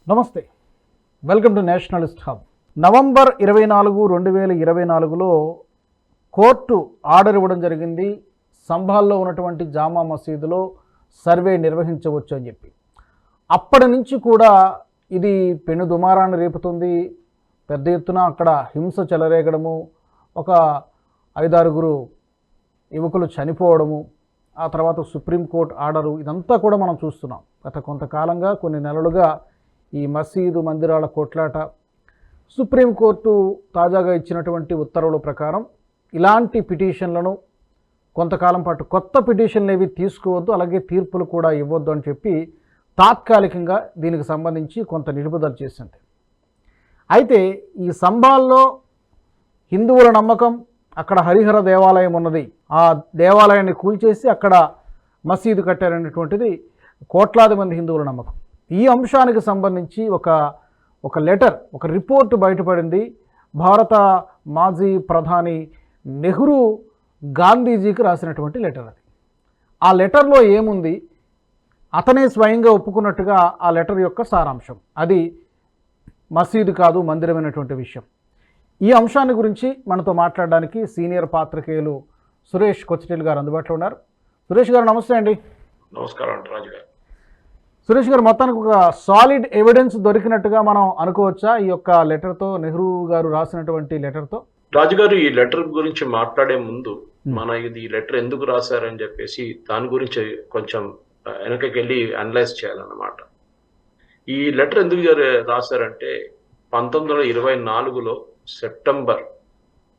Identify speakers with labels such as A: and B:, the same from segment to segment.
A: నమస్తే, welcome to nationalist hub. November 24, 2024లో court order ఇవ్వడం జరిగింది. సంభాల్లో ఉన్నటువంటి జామా మసీదులో సర్వే నిర్వహించవచ్చు అని చెప్పి. అప్పటి నుంచి కూడా ఇది పెను దుమారాన్ని రేపుతుంది. పెద్ద ఎత్తున అక్కడ హింస చెలరేగడము, ఒక 5-6 యువకులు చనిపోవడము, ఆ తర్వాత సుప్రీంకోర్టు ఆర్డరు, ఇదంతా కూడా మనం చూస్తున్నాం. గత కొంతకాలంగా, కొన్ని నెలలుగా ఈ మసీదు మందిరాల కొట్లాట. సుప్రీంకోర్టు తాజాగా ఇచ్చినటువంటి ఉత్తర్వుల ప్రకారం ఇలాంటి పిటిషన్లను కొంతకాలం పాటు కొత్త పిటిషన్లు ఏవి తీసుకోవద్దు, అలాగే తీర్పులు కూడా ఇవ్వద్దు అని చెప్పి తాత్కాలికంగా దీనికి సంబంధించి కొంత నిలుపుదల చేసింది. అయితే ఈ సంభాల్లో హిందువుల నమ్మకం, అక్కడ హరిహర దేవాలయం ఉన్నది, ఆ దేవాలయాన్ని కూల్చేసి అక్కడ మసీదు కట్టారనేటువంటిది కోట్లాది మంది హిందువుల నమ్మకం. ఈ అంశానికి సంబంధించి ఒక లెటర్, ఒక రిపోర్ట్ బయటపడింది. భారత మాజీ ప్రధాని నెహ్రూ గాంధీజీకి రాసినటువంటి లెటర్ అది. ఆ లెటర్లో ఏముంది, అతనే స్వయంగా ఒప్పుకున్నట్టుగా ఆ లెటర్ యొక్క సారాంశం అది మసీదు కాదు, మందిరమైనటువంటి విషయం. ఈ అంశాన్ని గురించి మనతో మాట్లాడడానికి సీనియర్ పాత్రికేయులు సురేష్ కొచ్చిటిల్ గారు అందుబాటులో ఉన్నారు. సురేష్ గారు నమస్తే అండి.
B: నమస్కారం రాజు గారు.
A: సురేష్ గారు, మొత్తానికి ఒక సాలిడ్ ఎవిడెన్స్ దొరికినట్టుగా మనం అనుకోవచ్చా ఈ యొక్క లెటర్తో, నెహ్రూ గారు రాసినటువంటి లెటర్తో?
B: రాజుగారు, ఈ లెటర్ గురించి మాట్లాడే ముందు ఈ లెటర్ ఎందుకు రాశారని చెప్పేసి దాని గురించి కొంచెం వెనకకి వెళ్ళి అనలైజ్ చేయాలన్నమాట. ఈ లెటర్ ఎందుకు రాశారంటే 1924లో సెప్టెంబర్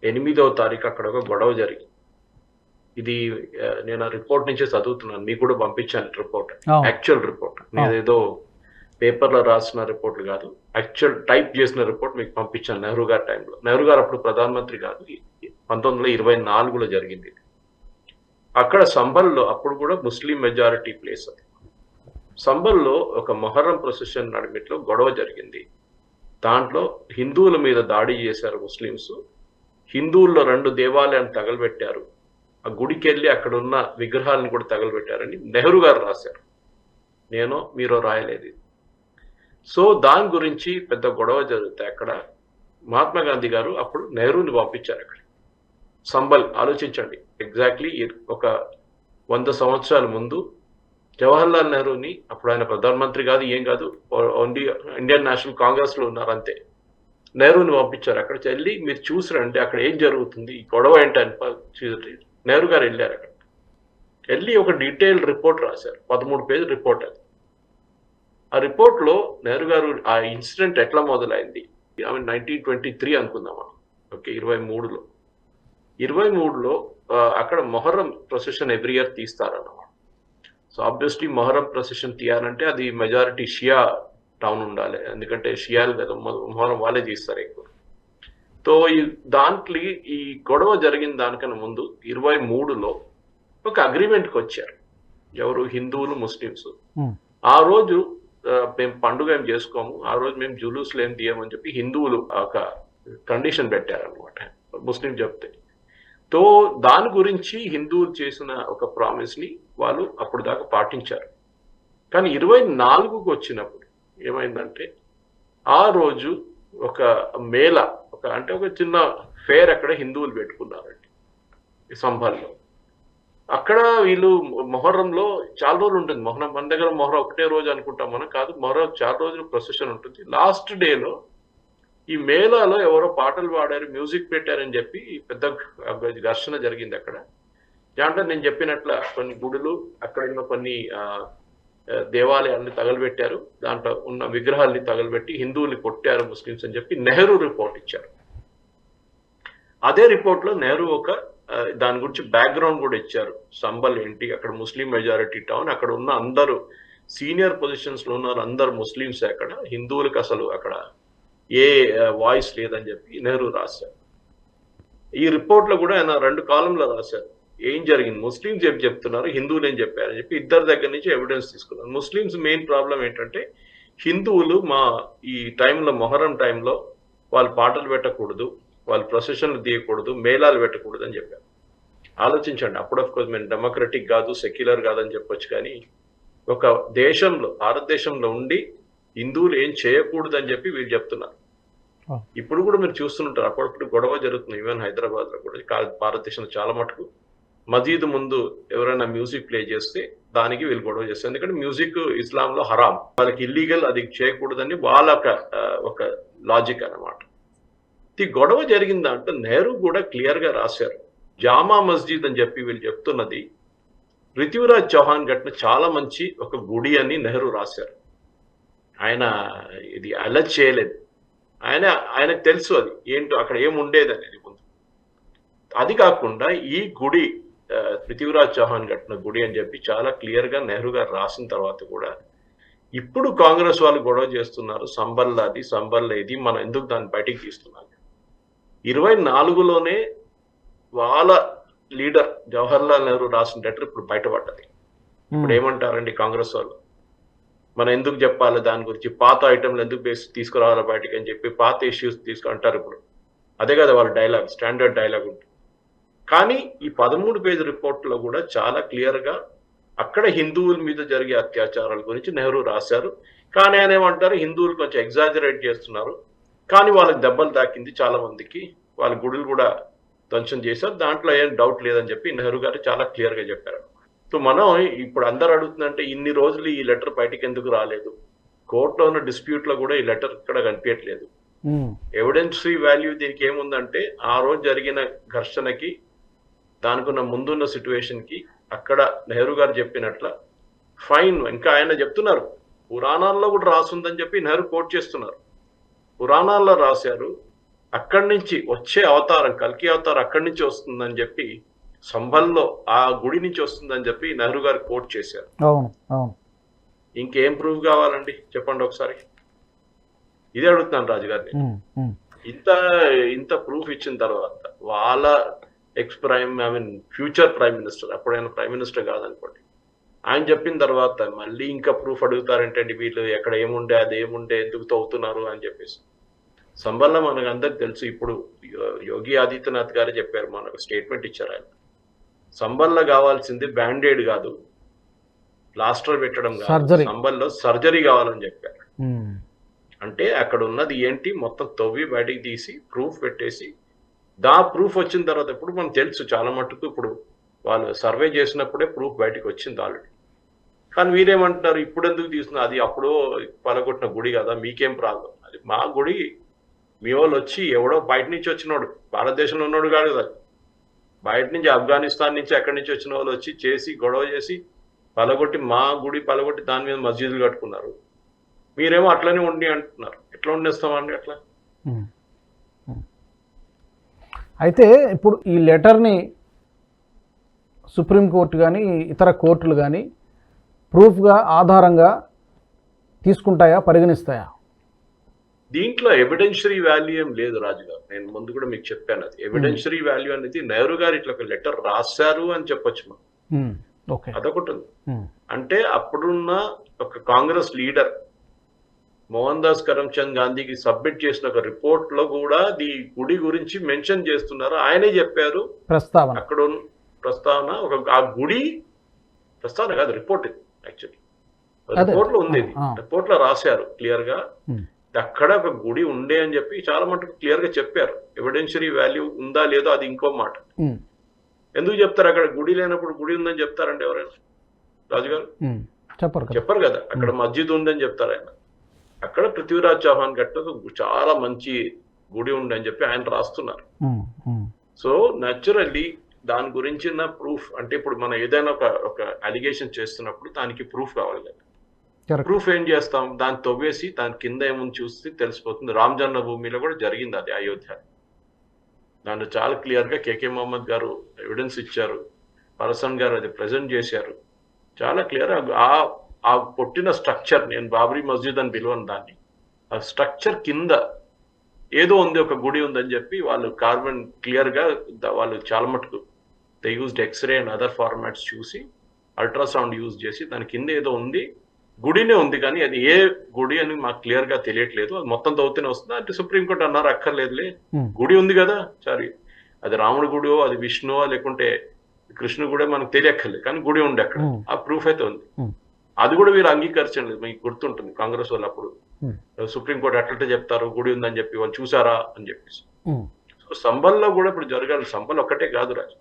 B: 8వ తారీఖు అక్కడ ఒక గొడవ జరిగింది. ఇది నేను ఆ రిపోర్ట్ నుంచే చదువుతున్నాను, మీకు కూడా పంపించాను రిపోర్ట్, యాక్చువల్ రిపోర్ట్. నేనేదో పేపర్లో రాసిన రిపోర్ట్లు కాదు, యాక్చువల్ టైప్ చేసిన రిపోర్ట్ మీకు పంపించాను. నెహ్రూ గారి టైంలో, నెహ్రూ గారు అప్పుడు ప్రధానమంత్రి కాదు, 1924లో జరిగింది. అక్కడ సంబల్లో, అప్పుడు కూడా ముస్లిం మెజారిటీ ప్లేస్ అది. సంబల్లో ఒక మొహర్రం ప్రొసెషన్ నడిమిట్లో గొడవ జరిగింది. దాంట్లో హిందువుల మీద దాడి చేశారు ముస్లింస్. హిందువుల్లో 2 దేవాలయాన్ని తగలబెట్టారు. ఆ గుడికి వెళ్ళి అక్కడ ఉన్న విగ్రహాలను కూడా తగలబెట్టారని నెహ్రూ గారు రాశారు. మీరు రాయలేదు. సో దాని గురించి పెద్ద గొడవ జరుగుతాయి. అక్కడ మహాత్మా గాంధీ గారు అప్పుడు నెహ్రూని పంపించారు అక్కడ సంబల్. ఆలోచించండి, ఎగ్జాక్ట్లీ ఒక 100 సంవత్సరాల ముందు జవహర్లాల్ నెహ్రూని, అప్పుడు ఆయన ప్రధానమంత్రి కాదు, ఏం కాదు, ఓన్లీ ఇండియన్ నేషనల్ కాంగ్రెస్ లో ఉన్నారు అంతే, నెహ్రూని పంపించారు. అక్కడ వెళ్ళి మీరు చూసిరండి అక్కడ ఏం జరుగుతుంది, ఈ గొడవ ఏంటని. నెహ్రూ గారు వెళ్ళారు. అక్కడ వెళ్ళి ఒక డీటెయిల్ రిపోర్ట్ రాశారు, 13 పేజీ రిపోర్ట్ అది. ఆ రిపోర్ట్ లో నెహ్రూ గారు ఆ ఇన్సిడెంట్ ఎట్లా మొదలైంది, 1923 అనుకుందాం మనం, ఓకే, 23లో అక్కడ మొహర్రం ప్రొసెషన్ ఎవ్రీ ఇయర్ తీస్తారన్నమాట. సో ఆబ్వియస్లీ మొహర్రం ప్రొసెషన్ తీయాలంటే అది మెజారిటీ షియా టౌన్ ఉండాలి, ఎందుకంటే షియాలు కదా మొహర్రం వాళ్ళే తీస్తారు ఎక్కువ. సో దాంట్లో ఈ గొడవ జరిగిన దానికన్నా ముందు 23లో ఒక అగ్రిమెంట్కి వచ్చారు ఎవరు, హిందువులు ముస్లింస్. ఆ రోజు మేము పండుగ ఏం చేసుకోము, ఆ రోజు మేము జులూస్లు ఏం తీయమని చెప్పి హిందువులు ఒక కండిషన్ పెట్టారనమాట, ముస్లిం చెప్తే. సో దాని గురించి హిందువులు చేసిన ఒక ప్రామిస్ ని వాళ్ళు అప్పుడు దాకా పాటించారు. కానీ 24కు వచ్చినప్పుడు ఏమైందంటే, ఆ రోజు ఒక మేళ, ఒక చిన్న ఫేర్ అక్కడ హిందువులు పెట్టుకున్నారండి సంభాల్లో. అక్కడ వీళ్ళు మొహర్రంలో చాలా రోజులు ఉంటుంది మొహరం. మన దగ్గర మొహరం ఒకటే రోజు అనుకుంటాం మనం, కాదు, మొహరం చాలా రోజులు ప్రొసెషన్ ఉంటుంది. లాస్ట్ డేలో ఈ మేళాలో ఎవరో పాటలు పాడారు, మ్యూజిక్ పెట్టారని చెప్పి పెద్ద ఘర్షణ జరిగింది అక్కడ. దాంట్లో నేను చెప్పినట్ల కొన్ని గుడులు, అక్కడ ఉన్న కొన్ని దేవాలయాల్ని తగలబెట్టారు, దాంట్లో ఉన్న విగ్రహాల్ని తగలబెట్టి హిందువుల్ని కొట్టారు ముస్లిమ్స్ అని చెప్పి నెహ్రూ రిపోర్ట్ ఇచ్చారు. అదే రిపోర్ట్ లో నెహ్రూ దాని గురించి బ్యాక్గ్రౌండ్ కూడా ఇచ్చారు. సంబల్ ఏంటి, అక్కడ ముస్లిం మెజారిటీ టౌన్, అక్కడ ఉన్న అందరూ సీనియర్ పొజిషన్స్ లో ఉన్నారు, అందరు ముస్లింస్. అక్కడ హిందువులకు అసలు అక్కడ ఏ వాయిస్ లేదని చెప్పి నెహ్రూ రాశారు. ఈ రిపోర్ట్ లో కూడా ఆయన 2 కాలంలో రాశారు, ఏం జరిగింది, ముస్లింస్ ఏం చెప్తున్నారు, హిందువులు ఏం చెప్పారని చెప్పి ఇద్దరి దగ్గర నుంచి ఎవిడెన్స్ తీసుకున్నారు. ముస్లింస్ మెయిన్ ప్రాబ్లం ఏంటంటే, హిందువులు ఈ టైంలో, మొహరం టైంలో వాళ్ళు పాటలు పెట్టకూడదు, వాళ్ళు ప్రొసెషన్లు తీయకూడదు, మేళాలు పెట్టకూడదు అని చెప్పారు. ఆలోచించండి, అప్పుడు ఆఫ్ కోర్స్ మేము డెమోక్రటిక్ కాదు, సెక్యులర్ కాదని చెప్పొచ్చు, కానీ ఒక దేశంలో, భారతదేశంలో ఉండి హిందువులు ఏం చేయకూడదు అని చెప్పి వీళ్ళు చెప్తున్నారు.
A: Oh.
B: ఇప్పుడు కూడా మీరు చూస్తుంటారు, అప్పుడప్పుడు గొడవ జరుగుతుంది. ఈవెన్ హైదరాబాద్ లో కూడా, భారతదేశంలో చాలా మటుకు మజీద్ ముందు ఎవరైనా మ్యూజిక్ ప్లే చేస్తే దానికి వీళ్ళు గొడవ చేస్తారు. ఎందుకంటే మ్యూజిక్ ఇస్లాంలో హరాం, వాళ్ళకి ఇల్లీగల్, అది చేయకూడదని వాళ్ళ ఒక లాజిక్ అన్నమాట. ఈ గొడవ జరిగిన దాంట్లో నెహ్రూ కూడా క్లియర్ గా రాశారు. జామా మస్జిద్ అని చెప్పి వీళ్ళు చెప్తున్నది పృథ్వీరాజ్ చౌహాన్ కట్టిన చాలా మంచి ఒక గుడి అని నెహ్రూ రాశారు. ఆయన ఇది అలర్ట్ చేయలేదు. ఆయనకు తెలుసు అది ఏంటో, అక్కడ ఏముండేది అనేది ముందు. అది కాకుండా ఈ గుడి పృథ్వీరాజ్ చౌహాన్ కట్టిన గుడి అని చెప్పి చాలా క్లియర్ గా నెహ్రూ గారు రాసిన తర్వాత కూడా ఇప్పుడు కాంగ్రెస్ వాళ్ళు గొడవ చేస్తున్నారు, సంబల్ ఇది మనం ఎందుకు దాన్ని బయటికి తీస్తున్నాం. 24లోనే వాళ్ళ లీడర్ జవహర్లాల్ నెహ్రూ రాసిన లెటర్ ఇప్పుడు బయటపడ్డది. ఇప్పుడు ఏమంటారండి కాంగ్రెస్ వాళ్ళు, మనం ఎందుకు చెప్పాలి దాని గురించి, పాత ఐటమ్లు ఎందుకు తీసుకురావాలి బయటకి అని చెప్పి పాత ఇష్యూస్ తీసుకుంటారు. ఇప్పుడు అదే కదా వాళ్ళ డైలాగ్, స్టాండర్డ్ డైలాగ్ ఉంటుంది. కానీ ఈ 13 పేజీ రిపోర్ట్లో కూడా చాలా క్లియర్ గా అక్కడ హిందువుల మీద జరిగే అత్యాచారాల గురించి నెహ్రూ రాశారు. కానీ ఆయన ఏమంటారు, హిందువులు కొంచెం ఎగ్జాజరేట్ చేస్తున్నారు, కానీ వాళ్ళకి దెబ్బలు తాకింది చాలా మందికి, వాళ్ళ గుడులు కూడా ధ్వంసం చేశారు, దాంట్లో ఏం డౌట్ లేదని చెప్పి నెహ్రూ గారు చాలా క్లియర్ గా చెప్పారు. సో మనం ఇప్పుడు అందరు అడుగుతుందంటే ఇన్ని రోజులు ఈ లెటర్ బయటికి ఎందుకు రాలేదు, కోర్టులో ఉన్న డిస్ప్యూట్ లో కూడా ఈ లెటర్ ఇక్కడ కనిపించట్లేదు. ఎవిడెన్సరీ వాల్యూ దీనికి ఏముందంటే ఆ రోజు జరిగిన ఘర్షణకి దానికి ఉన్న ముందున్న సిచ్యువేషన్ కి అక్కడ నెహ్రూ గారు చెప్పినట్ల ఫైన్, ఇంకా ఆయన చెప్తున్నారు పురాణాల్లో కూడా రాసుందని చెప్పి నెహ్రూ కోట్ చేస్తున్నారు. పురాణాల్లో రాశారు, అక్కడి నుంచి వచ్చే అవతారం కల్కి అవతారం అక్కడి నుంచి వస్తుందని చెప్పి, సంబల్లో ఆ గుడి నుంచి వస్తుందని చెప్పి నెహ్రూ గారు కోట్ చేశారు. ఇంకేం ప్రూఫ్ కావాలండి చెప్పండి ఒకసారి, ఇదే అడుగుతున్నాను రాజు గారిని. ఇంత ప్రూఫ్ ఇచ్చిన తర్వాత వాళ్ళ ఫ్యూచర్ ప్రైమ్ మినిస్టర్, అప్పుడైనా ప్రైమ్ మినిస్టర్ కాదనుకోండి, ఆయన చెప్పిన తర్వాత మళ్ళీ ఇంకా ప్రూఫ్ అడుగుతారంటే వీళ్ళు ఎక్కడ ఏముండే అది ఏముండే ఎందుకు తవ్వుతున్నారు అని చెప్పేసి. సంబల్లో మనకు అందరికి తెలుసు, ఇప్పుడు యోగి ఆదిత్యనాథ్ గారే చెప్పారు, మనకు స్టేట్మెంట్ ఇచ్చారు ఆయన, సంబల్లో కావాల్సింది బ్యాండేడ్ కాదు, ప్లాస్టర్ పెట్టడం కాదు, సంబల్లో సర్జరీ కావాలని చెప్పారు. అంటే అక్కడ ఉన్నది ఏంటి మొత్తం తవ్వి బయటికి తీసి ప్రూఫ్ పెట్టేసి, ప్రూఫ్ వచ్చిన తర్వాత ఇప్పుడు మనకు తెలుసు చాలా మట్టుకు, ఇప్పుడు వాళ్ళు సర్వే చేసినప్పుడే ప్రూఫ్ బయటకు వచ్చింది ఆల్రెడీ. కానీ వీరేమంటున్నారు, ఇప్పుడు ఎందుకు తీస్తున్నారు, అది అప్పుడు పలగొట్టిన గుడి కదా, మీకేం ప్రాబ్లం, అది మా గుడి, మీ వాళ్ళు వచ్చి ఎవడో బయట నుంచి వచ్చినోడు, భారతదేశంలో ఉన్నాడు కాదు కదా, బయట నుంచి ఆఫ్ఘనిస్తాన్ నుంచి ఎక్కడి నుంచి వచ్చిన వాళ్ళు వచ్చి చేసి గొడవ చేసి పలగొట్టి మా గుడి పలగొట్టి దాని మీద మస్జిద్లు కట్టుకున్నారు. మీరేమో అట్లనే ఉండి అంటున్నారు, ఎట్లా ఉండేస్తామండి అట్లా.
A: అయితే ఇప్పుడు ఈ లెటర్ని సుప్రీంకోర్టు కానీ ఇతర కోర్టులు కానీ ప్రూఫ్గా ఆధారంగా తీసుకుంటాయా, పరిగణిస్తాయా?
B: దీంట్లో ఎవిడెన్షరీ వాల్యూ ఏం లేదు రాజు గారు, నేను ముందు కూడా మీకు చెప్పాను. అది ఎవిడెన్షరీ వాల్యూ అనేది నెహ్రూ గారు ఇట్లా ఒక లెటర్ రాశారు అని చెప్పొచ్చు మనం, అదొకటి ఉంది. అంటే అప్పుడున్న ఒక కాంగ్రెస్ లీడర్ మోహన్ దాస్ కరమ్చంద్ గాంధీకి సబ్మిట్ చేసిన ఒక రిపోర్ట్ లో కూడా ఈ గుడి గురించి మెన్షన్ చేస్తున్నారు. ఆయనే చెప్పారు
A: ప్రస్తావన,
B: అక్కడ ప్రస్తావన, ఆ గుడి ప్రస్తావన కాదు రిపోర్ట్, ఇది యాక్చువల్లీ రిపోర్ట్ లో ఉంది, రిపోర్ట్ లో రాశారు క్లియర్ గా అక్కడ ఒక గుడి ఉండే అని చెప్పి చాలా మటుకు క్లియర్ గా చెప్పారు. ఎవిడెన్షరీ వాల్యూ ఉందా లేదో అది ఇంకో మాట. ఎందుకు చెప్తారు, అక్కడ గుడి లేనప్పుడు గుడి ఉందని చెప్తారంటే ఎవరైనా రాజుగారు చెప్పరు కదా. అక్కడ మస్జిద్ ఉందని చెప్తారు ఆయన, అక్కడ పృథ్వీరాజ్ చౌహాన్ గట్ట చాలా మంచి గుడి ఉందని చెప్పి ఆయన రాస్తున్నారు. సో న్యాచురల్లీ దాని గురించిన ప్రూఫ్, అంటే ఇప్పుడు మనం ఏదైనా ఒక అలిగేషన్ చేస్తున్నప్పుడు దానికి ప్రూఫ్ కావాలి కదా. ప్రూఫ్ ఏం చేస్తాం, దాన్ని తవ్వేసి దాని కింద ఏముంది చూస్తే తెలిసిపోతుంది. రామ్ జన్మభూమిలో కూడా జరిగింది అది, అయోధ్య. దాంట్లో చాలా క్లియర్ గా కేకే మహమ్మద్ గారు ఎవిడెన్స్ ఇచ్చారు, పరసన్ గారు అది ప్రజెంట్ చేశారు. చాలా క్లియర్ ఆ పొట్టిన స్ట్రక్చర్, నేను బాబ్రీ మస్జిద్ అని పిలవను దాన్ని, ఆ స్ట్రక్చర్ కింద ఏదో ఉంది, ఒక గుడి ఉందని చెప్పి వాళ్ళు కార్బన్ క్లియర్ గా వాళ్ళు చాలా మటుకు they used x-ray and other formats చూసి అల్ట్రాసౌండ్ యూజ్ చేసి దాని కింద ఏదో ఉంది, గుడినే ఉంది, కానీ అది ఏ గుడి అని మాకు క్లియర్ గా తెలియట్లేదు, అది మొత్తం తవ్వుతూనే వస్తుంది అంటే సుప్రీంకోర్టు అన్నారు అక్కర్లేదులే, గుడి ఉంది కదా, సారీ అది రాముడి గుడియో అది విష్ణువో లేకుంటే కృష్ణుడు కూడా మనకు తెలియక్కర్లేదు, కానీ గుడి ఉండే అక్కడ, ఆ ప్రూఫ్ అయితే ఉంది. అది కూడా వీరు అంగీకరించలేదు. మీకు గుర్తుంటుంది కాంగ్రెస్ వాళ్ళు అప్పుడు సుప్రీంకోర్టు అట్లంటే చెప్తారు గుడి ఉందని చెప్పి వాళ్ళు చూసారా అని చెప్పేసి. సో సంబల్లో కూడా ఇప్పుడు జరగాలి. సంబల్ ఒక్కటే కాదు రాజు,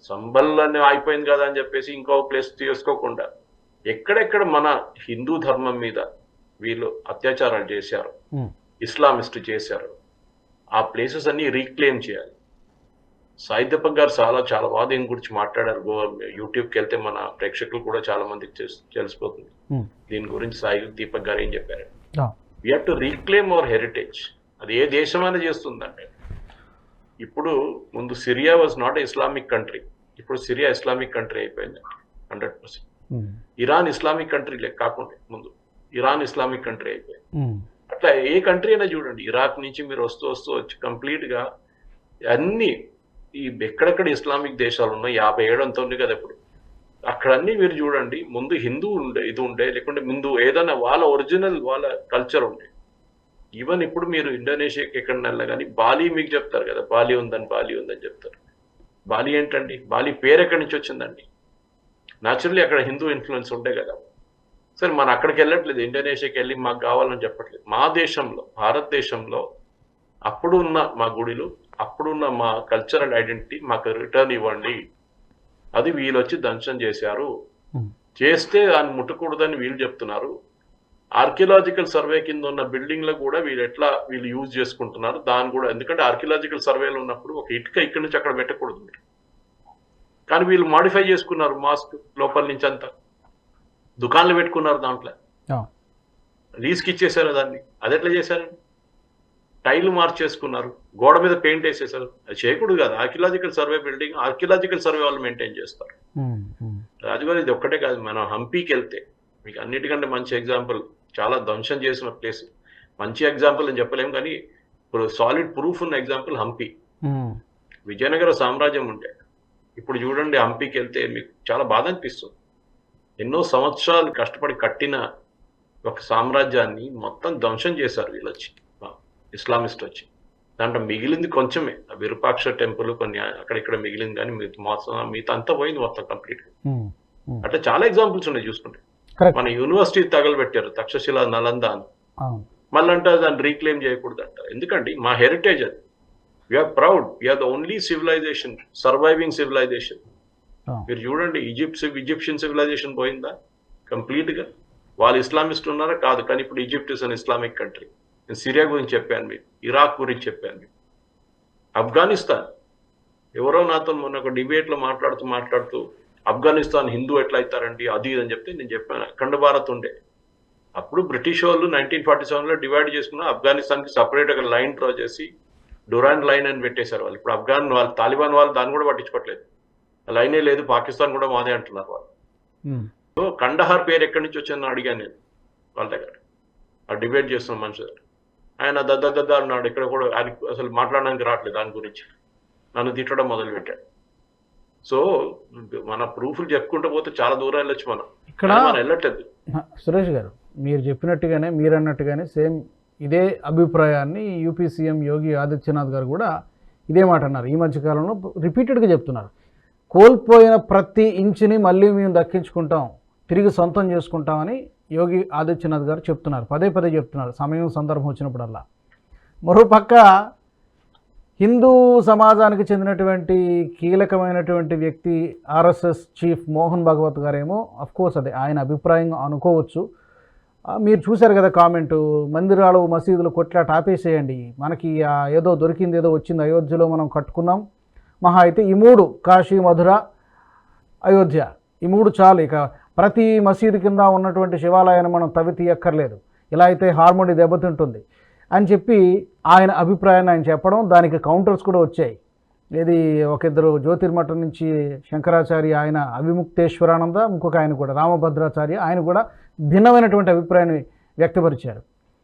B: సంబల్ అని అయిపోయింది కదా అని చెప్పేసి ఇంకో ప్లేస్ తీసుకోకుండా ఎక్కడెక్కడ మన హిందూ ధర్మం మీద వీళ్ళు అత్యాచారాలు చేశారు, ఇస్లామిస్ట్ చేశారు, ఆ ప్లేసెస్ అన్ని రీక్లెయిమ్ చేయాలి. సాయి దీపక్ గారు చాలా బాగా దీని గురించి మాట్లాడారు. యూట్యూబ్కి వెళ్తే మన ప్రేక్షకులు కూడా చాలా మందికి తెలిసిపోతుంది దీని గురించి సాయి దీపక్ గారు ఏం చెప్పారు. We have to reclaim our heritage. అది ఏ దేశమైనా చేస్తుందండి. ఇప్పుడు ముందు Syria was not Islamic country, ఇప్పుడు సిరియా ఇస్లామిక్ కంట్రీ అయిపోయింది 100%. ఇరాన్ ఇస్లామిక్ కంట్రీ కాకుండా ముందు ఇరాన్ ఇస్లామిక్ కంట్రీ అయిపోయింది. అట్లా ఏ కంట్రీ అయినా చూడండి, ఇరాక్ నుంచి మీరు వస్తూ వచ్చి కంప్లీట్ గా అన్ని ఈ ఎక్కడెక్కడ ఇస్లామిక్ దేశాలు ఉన్నాయి 57 అంత ఉంది కదా ఇప్పుడు, అక్కడన్నీ మీరు చూడండి ముందు హిందూ ఉండే లేకుంటే ముందు ఏదైనా వాళ్ళ ఒరిజినల్ వాళ్ళ కల్చర్ ఉండే. ఈవెన్ ఇప్పుడు మీరు ఇండోనేషియాకి ఎక్కడ వెళ్ళా కానీ బాలి మీకు చెప్తారు కదా, బాలి ఉందని చెప్తారు. బాలి ఏంటండి, బాలి పేరు ఎక్కడి నుంచి వచ్చిందండి? న్యాచురల్లీ అక్కడ హిందూ ఇన్ఫ్లుయెన్స్ ఉండే కదా. సరే మనం అక్కడికి వెళ్ళట్లేదు, ఇండోనేషియాకి వెళ్ళి మాకు కావాలని చెప్పట్లేదు. మా దేశంలో భారతదేశంలో అప్పుడు ఉన్న మా గుడిలు, అప్పుడున్న మా కల్చరల్ ఐడెంటిటీ మాకు రిటర్న్ ఇవ్వండి. అది వీళ్ళు వచ్చి ధ్వంసం చేశారు, చేస్తే దాన్ని ముట్టకూడదని వీళ్ళు చెప్తున్నారు. ఆర్కియలాజికల్ సర్వే కింద ఉన్న బిల్డింగ్లో కూడా వీళ్ళు యూజ్ చేసుకుంటున్నారు దాన్ని కూడా. ఎందుకంటే ఆర్కియలాజికల్ సర్వేలో ఉన్నప్పుడు ఒక ఇటుక ఇక్కడి నుంచి అక్కడ పెట్టకూడదు మీరు, కానీ వీళ్ళు మాడిఫై చేసుకున్నారు. మాస్క్ లోపల నుంచి అంతా దుకాణాలు పెట్టుకున్నారు, దాంట్లో లీజ్కి ఇచ్చేసారు దాన్ని. అది ఎట్లా చేశారండి? టైల్ మార్చేసుకున్నారు, గోడ మీద పెయింట్ వేసేసారు. అది చేయకూడదు కదా. Archaeological survey building archaeological survey వాళ్ళు మెయింటైన్ చేస్తారు. అది కూడా ఇది ఒక్కటే కాదు, మనం హంపీకి వెళ్తే మీకు అన్నిటికంటే మంచి ఎగ్జాంపుల్, చాలా ధ్వంసం చేసిన ప్లేస్. మంచి ఎగ్జాంపుల్ అని చెప్పలేము కానీ ఇప్పుడు సాలిడ్ ప్రూఫ్ ఉన్న ఎగ్జాంపుల్ హంపి. విజయనగర సామ్రాజ్యం ఉండే, ఇప్పుడు చూడండి హంపీకి వెళ్తే మీకు చాలా బాధ అనిపిస్తుంది. ఎన్నో సంవత్సరాలు కష్టపడి కట్టిన ఒక సామ్రాజ్యాన్ని మొత్తం ధ్వంసం చేశారు వీళ్ళు వచ్చి, ఇస్లామిస్ట్ వచ్చి. దాంట్లో మిగిలింది కొంచెమే, విరూపాక్ష టెంపుల్ కొన్ని అక్కడిక్కడ మిగిలింది, కానీ మిగతా అంతా పోయింది మొత్తం కంప్లీట్. అట్లా చాలా ఎగ్జాంపుల్స్ ఉన్నాయి చూసుకుంటే. మన యూనివర్సిటీ తగలబెట్టారు తక్షశిల, నలంద అని. మళ్ళీ అంటారు దాన్ని రీక్లెయిమ్ చేయకూడదు అంటారు. ఎందుకండి మా హెరిటేజ్ అది. We are proud, we are the only civilisation, surviving civilisation. మీరు చూడండి ఈజిప్షియన్ సివిలైజేషన్ పోయిందా కంప్లీట్ గా? వాళ్ళు ఇస్లామిస్ట్ ఉన్నారా? కాదు. కానీ ఇప్పుడు Egypt is an Islamic country. నేను సిరియా గురించి చెప్పాను మీకు, ఇరాక్ గురించి చెప్పాను మీకు, ఆఫ్ఘనిస్తాన్. ఎవరో నాతో మొన్న ఒక డిబేట్లో మాట్లాడుతూ ఆఫ్ఘనిస్తాన్ హిందూ ఎట్లా అవుతారండి అది అని చెప్తే నేను చెప్పాను అఖండ భారత్ ఉండే. అప్పుడు బ్రిటిష్ వాళ్ళు 1947లో డివైడ్ చేసుకున్న ఆఫ్ఘనిస్తాన్కి సపరేట్ ఒక లైన్ డ్రా చేసి డురాండ్ లైన్ అని పెట్టేశారు వాళ్ళు. ఇప్పుడు తాలిబాన్ వాళ్ళు దాన్ని కూడా పట్టించుకోవట్లేదు, లైనే లేదు, పాకిస్తాన్ కూడా మాదే అంటున్నారు వాళ్ళు. సో కండహార్ పేరు ఎక్కడి నుంచి వచ్చిందని అడిగాను నేను వాళ్ళ దగ్గర, ఆ డిబేట్ చేస్తున్న మనిషి దగ్గర. ఆయన దద్ద అన్నాడు, ఇక్కడ కూడా ఆయన అసలు మాట్లాడడానికి రావట్లేదు దాని గురించి, నన్ను తిట్టడం మొదలుపెట్టాడు. సో మన ప్రూఫ్లు చెప్పుకుంటూ పోతే చాలా దూరం వెళ్ళొచ్చు మనం, ఇక్కడ మనం వెళ్ళట్లేదు.
A: సురేష్ గారు మీరు చెప్పినట్టుగానే, మీరు అన్నట్టుగానే సేమ్ ఇదే అభిప్రాయాన్ని యూపీ సీఎం యోగి ఆదిత్యనాథ్ గారు కూడా ఇదే మాట అన్నారు. ఈ మధ్యకాలంలో రిపీటెడ్గా చెప్తున్నారు, కోల్పోయిన ప్రతి ఇంచుని మళ్ళీ మేము దక్కించుకుంటాం, తిరిగి సొంతం చేసుకుంటామని యోగి ఆదిత్యనాథ్ గారు చెప్తున్నారు, పదే చెప్తున్నారు సమయం సందర్భం వచ్చినప్పుడల్లా. మరోపక్క హిందూ సమాజానికి చెందినటువంటి కీలకమైనటువంటి వ్యక్తి ఆర్ఎస్ఎస్ చీఫ్ మోహన్ భాగవత్ గారేమో అఫ్కోర్స్ అది ఆయన అభిప్రాయం అనుకోవచ్చు. మీరు చూశారు కదా కామెంటు, మందిరాలు మసీదులు కొట్లాట ఆపేసేయండి, మనకి ఏదో దొరికింది, ఏదో వచ్చింది, అయోధ్యలో మనం కట్టుకున్నాం, మహా అయితే ఈ 3 కాశీ, మధుర, అయోధ్య, ఈ 3 చాలు, ఇక ప్రతి మసీదు కింద ఉన్నటువంటి శివాలయాన్ని మనం తవ్వి తీయక్కర్లేదు, ఇలా అయితే హార్మోని దెబ్బతింటుంది అని చెప్పి ఆయన అభిప్రాయాన్ని ఆయన చెప్పడం, దానికి కౌంటర్స్ కూడా వచ్చాయి. ఇది ఇద్దరు జ్యోతిర్మఠం నుంచి శంకరాచార్య ఆయన అవిముక్తేశ్వరానంద, ఇంకొక ఆయన కూడా రామభద్రాచార్య, ఆయన కూడా భిన్నమైనటువంటి అభిప్రాయాన్ని వ్యక్తపరిచారు.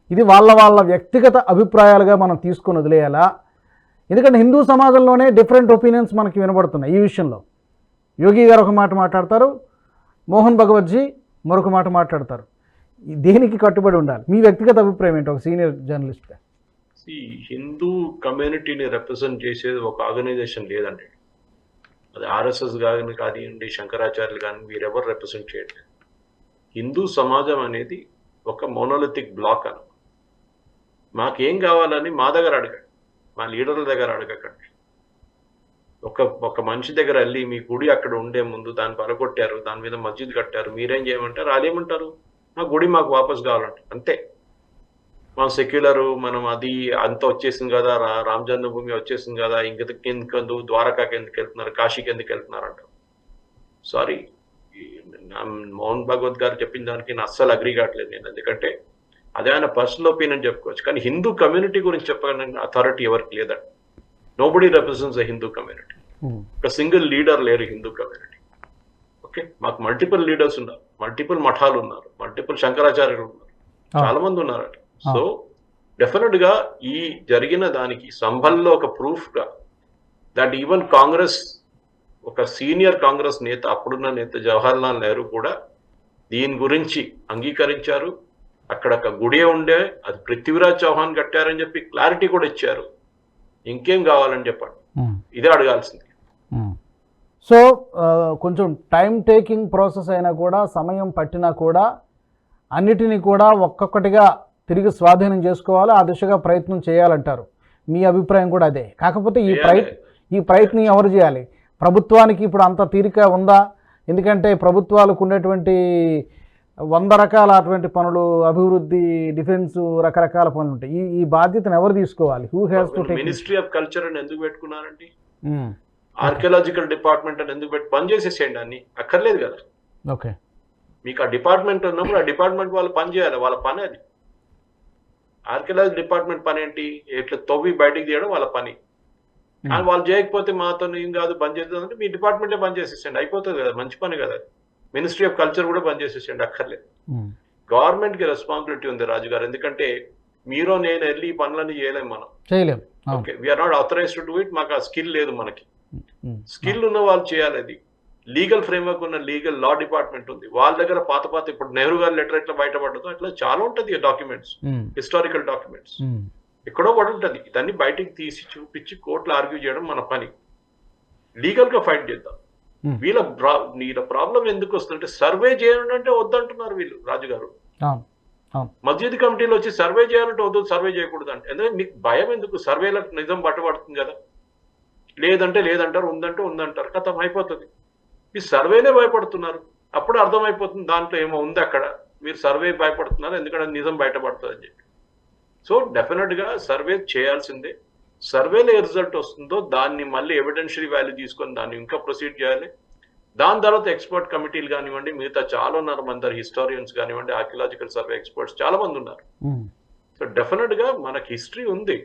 A: ఇది వాళ్ళ వ్యక్తిగత అభిప్రాయాలుగా మనం తీసుకొని వదిలేయాలా? ఎందుకంటే హిందూ సమాజంలోనే డిఫరెంట్ ఒపీనియన్స్ మనకి వినబడుతున్నాయి ఈ విషయంలో. యోగి గారు ఒక మాట మాట్లాడతారు, మోహన్ భగవత్జీ మరొక మాట మాట్లాడతారు. దేనికి కట్టుబడి ఉండాలి? మీ వ్యక్తిగత అభిప్రాయం ఏంటి ఒక సీనియర్ జర్నలిస్ట్గా?
B: హిందూ కమ్యూనిటీని రిప్రజెంట్ చేసేది ఒక ఆర్గనైజేషన్ లేదండి. అది ఆర్ఎస్ఎస్ కానీ కానివ్వండి, శంకరాచార్యులు కానీ, వీరెవరు రిప్రజెంట్ చేయట్లేదు. హిందూ సమాజం అనేది ఒక మోనోలిథిక్ బ్లాక్ అని. మాకేం కావాలని మా దగ్గర అడగండి, మా లీడర్ల దగ్గర అడగకండి. ఒక మనిషి దగ్గర వెళ్ళి మీ గుడి అక్కడ ఉండే ముందు దాన్ని పరగొట్టారు, దాని మీద మస్జిద్ కట్టారు, మీరేం చేయమంటారు? వాళ్ళేమంటారు? మా గుడి మాకు వాపస్ కావాలంటారు. అంతే. మనం సెక్యులర్, మనం అది అంత వచ్చేసింది కదా, రామ జన్మభూమి వచ్చేసింది కదా, ఇంకెందుకు ద్వారకాకి ఎందుకు వెళ్తున్నారు, కాశీకి ఎందుకు వెళ్తున్నారు అంటారు. సారీ, మోహన్ భాగవత్ గారు చెప్పిన దానికి నేను అస్సలు అగ్రీ కావట్లేదు నేను. ఎందుకంటే అదే ఆయన పర్సనల్ ఒపీనియన్ చెప్పుకోవచ్చు, కానీ హిందూ కమ్యూనిటీ గురించి చెప్పగలిగిన అథారిటీ ఎవరికి లేదండి. Nobody represents the Hindu community. ఒక సింగిల్ లీడర్ లేరు హిందూ కమ్యూనిటీ. ఓకే, మాకు మల్టిపుల్ లీడర్స్ ఉన్నారు, మల్టిపుల్ మఠాలు ఉన్నారు, మల్టిపుల్ శంకరాచార్యులు ఉన్నారు, చాలా మంది ఉన్నారట. సో డెఫినెట్ గా ఈ జరిగిన దానికి సంభల్లో ఒక ప్రూఫ్ గా దట్ ఈవెన్ కాంగ్రెస్, ఒక సీనియర్ కాంగ్రెస్ నేత, అప్పుడున్న నేత జవహర్లాల్ నెహ్రూ కూడా దీని గురించి అంగీకరించారు. అక్కడ ఒక గుడి ఉండే, అది పృథ్వీరాజ్ చౌహాన్ కట్టారని చెప్పి క్లారిటీ కూడా ఇచ్చారు. ఇంకేం కావాలని చెప్పండి, ఇదే అడగాల్సింది.
A: సో కొంచెం టైం టేకింగ్ ప్రాసెస్ అయినా కూడా, సమయం పట్టినా కూడా అన్నిటినీ కూడా ఒక్కొక్కటిగా తిరిగి స్వాధీనం చేసుకోవాలి, ఆ దిశగా ప్రయత్నం చేయాలంటారు. మీ అభిప్రాయం కూడా అదే. కాకపోతే ఈ ప్రయత్నం ఎవరు చేయాలి? ప్రభుత్వానికి ఇప్పుడు అంత తీరిక ఉందా? ఎందుకంటే ప్రభుత్వాలకు ఉండేటువంటి 100 రకాల అటువంటి పనులు, అభివృద్ధి, డిఫెన్స్, రకరకాల పనులు ఉంటాయి. ఈ బాధ్యతను ఎవరు తీసుకోవాలి? Who has to take?
B: Ministry of culture అని ఎందుకు పెట్టుకున్నారండి? ఆర్కియాలజికల్ డిపార్ట్మెంట్ అని ఎందుకు బంద్ చేసేసేయండి, అన్ని అక్కర్లేదు కదా.
A: ఓకే,
B: మీకు ఆ డిపార్ట్మెంట్ ఉన్నప్పుడు ఆ డిపార్ట్మెంట్ వాళ్ళు పని చేయాలి, వాళ్ళ పని అది. ఆర్కియాలజీ డిపార్ట్మెంట్ పని ఏంటి? ఇట్లా తవ్వి బయటికి తీయడం వాళ్ళ పని. కానీ వాళ్ళు చేయకపోతే మాతో ఏం కాదు, బంద్ చేద్దామంటే మీ డిపార్ట్మెంటే బంద్ చేసేసండి, అయిపోతుంది కదా, మంచి పని కదా. మినిస్ట్రీ ఆఫ్ కల్చర్ కూడా బంద్ చేసేసండి, అక్కర్లేదు. గవర్నమెంట్ కి రెస్పాన్సిబిలిటీ ఉంది రాజు గారు, ఎందుకంటే మీరు నేను వెళ్ళి ఈ పనులన్నీ చేయలేము, మనం చేయలేము. Okay, we are not authorised to do it. మాకు ఆ స్కిల్ లేదు. మనకి స్కిల్ ఉన్న వాళ్ళు చేయాలి. అది లీగల్ ఫ్రేమ్వర్క్ ఉన్న లీగల్ లా డిపార్ట్మెంట్ ఉంది, వాళ్ళ దగ్గర పాత ఇప్పుడు నెహ్రూ గారి లెటర్ ఎట్లా బయటపడదో అట్లా చాలా ఉంటది డాక్యుమెంట్స్, హిస్టారికల్ డాక్యుమెంట్స్ ఎక్కడో పడి ఉంటుంది. దాన్ని బయటికి తీసి చూపించి కోర్టులో ఆర్గ్యూ చేయడం మన పని. లీగల్ గా ఫైట్ చేద్దాం. వీళ్ళ ప్రాబ్లం ఎందుకు వస్తుందంటే, సర్వే చేయండి అంటే వద్దంటున్నారు వీళ్ళు. రాజుగారు మస్జిద్ కమిటీలో వచ్చి సర్వే చేయాలంటే వద్దు, సర్వే చేయకూడదు అంటే. ఎందుకంటే మీకు భయం ఎందుకు? సర్వేలకు నిజం బట్టబడుతుంది కదా. లేదంటే లేదంటారు, ఉందంటే ఉందంటారు, కథం అయిపోతుంది. ఈ సర్వేనే భయపడుతున్నారు. అప్పుడు అర్థమైపోతుంది దాంట్లో ఏమో ఉంది అక్కడ, మీరు సర్వే భయపడుతున్నారు ఎందుకంటే నిజం బయటపడుతుంది అని చెప్పి. సో డెఫినెట్ గా సర్వే చేయాల్సిందే. సర్వేలో ఏ రిజల్ట్ వస్తుందో దాన్ని మళ్ళీ ఎవిడెన్షియరీ వాల్యూ తీసుకొని దాన్ని ఇంకా ప్రొసీడ్ చేయాలి. దాని తర్వాత ఎక్స్పర్ట్ కమిటీలు కానివ్వండి, మిగతా చాలా ఉన్నారు, అందరు హిస్టారియన్స్ కానివ్వండి, ఆర్కియలాజికల్ సర్వే ఎక్స్పర్ట్స్ చాలా మంది ఉన్నారు. సో డెఫినెట్ గా మనకి హిస్టరీ ఉంది.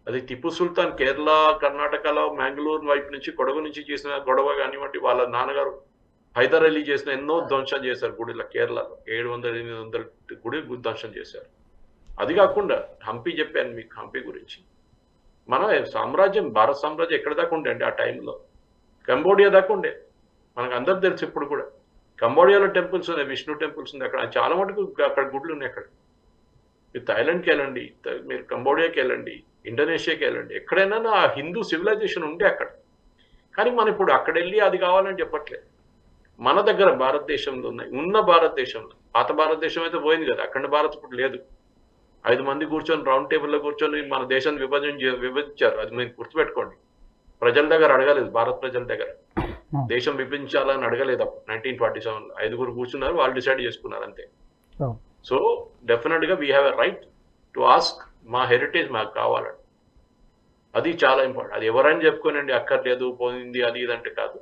B: అది టిప్పు సుల్తాన్ కేరళ, కర్ణాటకలో మ్యాంగ్లూరు వైపు నుంచి, కొడగు నుంచి చేసిన గొడవ కానివ్వండి, వాళ్ళ నాన్నగారు హైదర్ అలీ చేసిన ఎన్నో ధ్వంసం చేశారు గుడిలో. కేరళలో 700-800 గుడి ధ్వంసం చేశారు. అది కాకుండా హంపి చెప్పాను మీకు, హంపి గురించి. మన సామ్రాజ్యం, భారత సామ్రాజ్యం ఎక్కడ దాకా ఉండే అండి ఆ టైంలో? కంబోడియా దాకా ఉండే, మనకు అందరు తెలుసు. ఇప్పుడు కూడా కంబోడియాలో టెంపుల్స్ ఉన్నాయి, విష్ణు టెంపుల్స్ ఉంది అక్కడ, చాలా మటుకు అక్కడ గుడ్లు ఉన్నాయి. అక్కడ మీరు థాయిలాండ్కి వెళ్ళండి, మీరు కంబోడియాకి వెళ్ళండి, ఇండోనేషియాకి వెళ్ళండి, ఎక్కడైనా ఆ హిందూ సివిలైజేషన్ ఉండే అక్కడ. కానీ మనం ఇప్పుడు అక్కడ వెళ్ళి అది కావాలని చెప్పట్లేదు. మన దగ్గర భారతదేశంలో ఉన్నాయి, ఉన్న భారతదేశంలో. పాత భారతదేశం అయితే పోయింది కదా, అఖండ భారత్ ఇప్పుడు లేదు. 5 మంది కూర్చొని రౌండ్ టేబుల్లో కూర్చొని మన దేశాన్ని విభజించారు. అది మీరు గుర్తుపెట్టుకోండి. ప్రజల దగ్గర అడగలేదు, భారత ప్రజల దగ్గర దేశం విభజించాలని అడగలేదు. అప్పుడు 1947లో 5 కూర్చున్నారు, వాళ్ళు డిసైడ్ చేసుకున్నారు అంతే. సో డెఫినెట్ గా we have a right to ask, మా హెరిటేజ్ మాకు కావాలండి. అది చాలా ఇంపార్టెంట్. అది ఎవరైనా చెప్పుకోనండి, అక్కర్లేదు పోయింది అది ఇదంటే కాదు.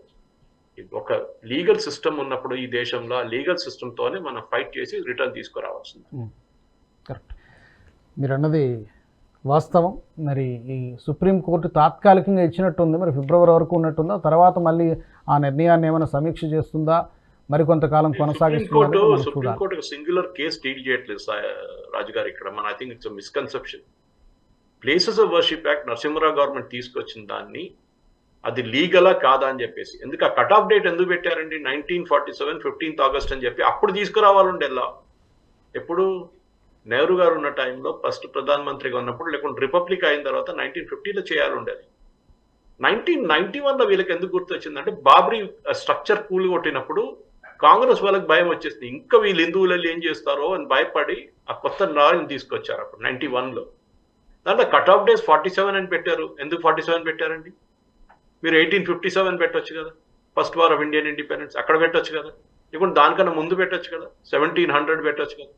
B: ఒక లీగల్ సిస్టమ్ ఉన్నప్పుడు ఈ దేశంలో, ఆ లీగల్ సిస్టమ్తోనే మనం ఫైట్ చేసి రిటర్న్ తీసుకురావాల్సింది.
A: కరెక్ట్, మీరు అన్నది వాస్తవం. మరి ఈ సుప్రీంకోర్టు తాత్కాలికంగా ఇచ్చినట్టుంది, మరి ఫిబ్రవరి వరకు ఉన్నట్టుందా? తర్వాత మళ్ళీ ఆ నిర్ణయాన్ని ఏమైనా సమీక్ష చేస్తుందా, మరికొంతకాలం కొనసాగిస్తుందా?
B: సుప్రీంకోర్టు సింగులర్ కేసు డీల్ చేయట్లేదు రాజుగారు ఇక్కడ. I think it's misconception. Places of worship act Narasimharao government తీసుకొచ్చిన దాన్ని, అది లీగలా కాదా అని చెప్పేసి. ఎందుకు ఆ కట్ ఆఫ్ డేట్ ఎందుకు పెట్టారండి? 1947 15th August అని చెప్పి అప్పుడు తీసుకురావాలండి. ఎలా? ఎప్పుడు నెహ్రూ గారు ఉన్న టైంలో, ఫస్ట్ ప్రధానమంత్రిగా ఉన్నప్పుడు, లేకుంటే రిపబ్లిక్ అయిన తర్వాత 1950లో చేయాలండేది. 1991లో వీళ్ళకి ఎందుకు గుర్తొచ్చిందంటే, బాబ్రీ స్ట్రక్చర్ కూల్ కొట్టినప్పుడు కాంగ్రెస్ వాళ్ళకి భయం వచ్చేసింది, ఇంకా వీళ్ళు హిందువులలో ఏం చేస్తారో అని భయపడి ఆ కొత్త లాని తీసుకొచ్చారు అప్పుడు 91లో. దాంట్లో కట్ ఆఫ్ డేస్ 47 అని పెట్టారు. ఎందుకు 47 పెట్టారండి? మీరు 1857 పెట్టొచ్చు కదా, first war of Indian independence, అక్కడ పెట్టొచ్చు కదా. ఇప్పుడు దానికన్నా ముందు పెట్టొచ్చు కదా, 1700 పెట్టొచ్చు కదా.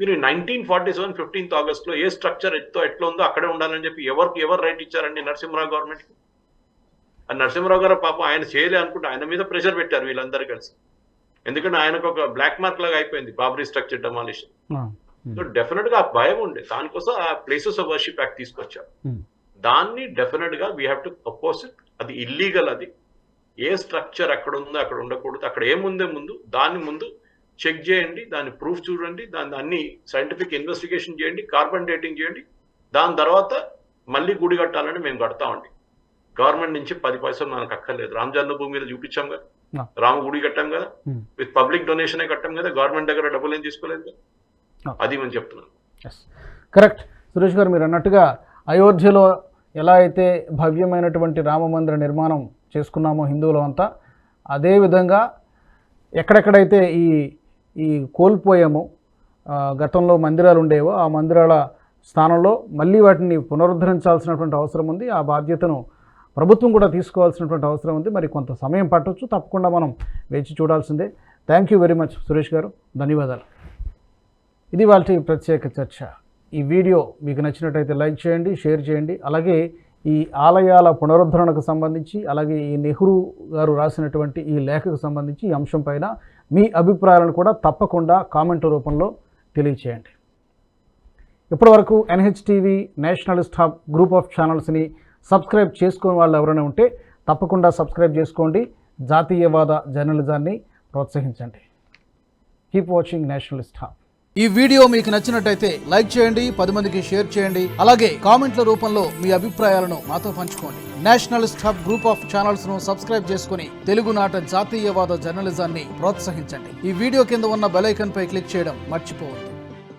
B: మీరు 1947 15th ఆగస్ట్లో ఏ స్ట్రక్చర్ ఎట్లా ఉందో అక్కడే ఉండాలని చెప్పి ఎవరు రైట్ ఇచ్చారండి? నరసింహరావు గవర్నమెంట్కి. ఆ నరసింహరావు గారు పాపం ఆయన చేయలే అనుకుంటే ఆయన మీద ప్రెషర్ పెట్టారు వీళ్ళందరూ కలిసి. ఎందుకంటే ఆయనకు ఒక బ్లాక్ మార్క్ లాగా అయిపోయింది Babri structure demolition. So definite గా ఆ భయం ఉండే, దానికోసం ఆ ప్లేసెస్ ఆఫ్ వర్షిప్ యాక్ట్ తీసుకొచ్చారు. దాన్ని డెఫినెట్ గా we have to oppose it. అది ఇల్లీగల్. అది ఏ స్ట్రక్చర్ అక్కడ ఉందో అక్కడ ఉండకూడదు. అక్కడ ఏముందే ముందు దాన్ని ముందు చెక్ చేయండి, దాని ప్రూఫ్ చూడండి, దాన్ని అన్ని సైంటిఫిక్ ఇన్వెస్టిగేషన్ చేయండి, కార్బన్ డేటింగ్ చేయండి. దాని తర్వాత మళ్ళీ గుడి కట్టాలని మేము కడతామండి. గవర్నమెంట్ నుంచి 10 పైసలు మనకు అక్కర్లేదు. రామ్ జన్మభూమి మీద చూపించాం కదా, రామ గుడి కట్టాం కదా, విత్ పబ్లిక్ డొనేషన్ కట్టాం కదా, గవర్నమెంట్ దగ్గర డబ్బులు ఏం తీసుకోలేదు కదా. అది మనం చెప్తున్నాను.
A: కరెక్ట్ సురేష్ గారు, మీరు అన్నట్టుగా అయోధ్యలో ఎలా అయితే భవ్యమైనటువంటి రామ మందిర నిర్మాణం చేసుకున్నామో హిందువులు అంతా, అదేవిధంగా ఎక్కడెక్కడైతే ఈ కోల్పోయామో గతంలో మందిరాలు ఉండేవో ఆ మందిరాల స్థానంలో మళ్ళీ వాటిని పునరుద్ధరించాల్సినటువంటి అవసరం ఉంది. ఆ బాధ్యతను ప్రభుత్వం కూడా తీసుకోవాల్సినటువంటి అవసరం ఉంది. మరి కొంత సమయం పట్టవచ్చు, తప్పకుండా మనం వేచి చూడాల్సిందే. Thank you very much Suresh గారు, ధన్యవాదాలు. ఇది వాళ్ళ ప్రత్యేక చర్చ. ఈ వీడియో మీకు నచ్చినట్టయితే లైక్ చేయండి, షేర్ చేయండి. అలాగే ఈ ఆలయాల పునరుద్ధరణకు సంబంధించి, అలాగే ఈ నెహ్రూ గారు రాసినటువంటి ఈ లేఖకు సంబంధించి ఈ అంశం పైన మీ అభిప్రాయాలను కూడా తప్పకుండా కామెంట్ రూపంలో తెలియచేయండి. ఇప్పటివరకు NHTV nationalist hub group of ఛానల్స్ని సబ్స్క్రైబ్ చేసుకునే వాళ్ళు ఎవరైనా ఉంటే తప్పకుండా సబ్స్క్రైబ్ చేసుకోండి. జాతీయవాద జర్నలిజాన్ని ప్రోత్సహించండి. Keep watching Nationalist hub. ఈ వీడియో మీకు నచ్చినట్టయితే లైక్ చేయండి, 10 మందికి షేర్ చేయండి. అలాగే కామెంట్ల రూపంలో మీ అభిప్రాయాలను మాతో పంచుకోండి. Nationalist hub group of channels ను సబ్స్క్రైబ్ చేసుకుని తెలుగునాట జాతీయవాద జర్నలిజాన్ని ప్రోత్సహించండి. ఈ వీడియో కింద ఉన్న బెల్ ఐకాన్ పై క్లిక్ చేయడం మర్చిపోవద్దు.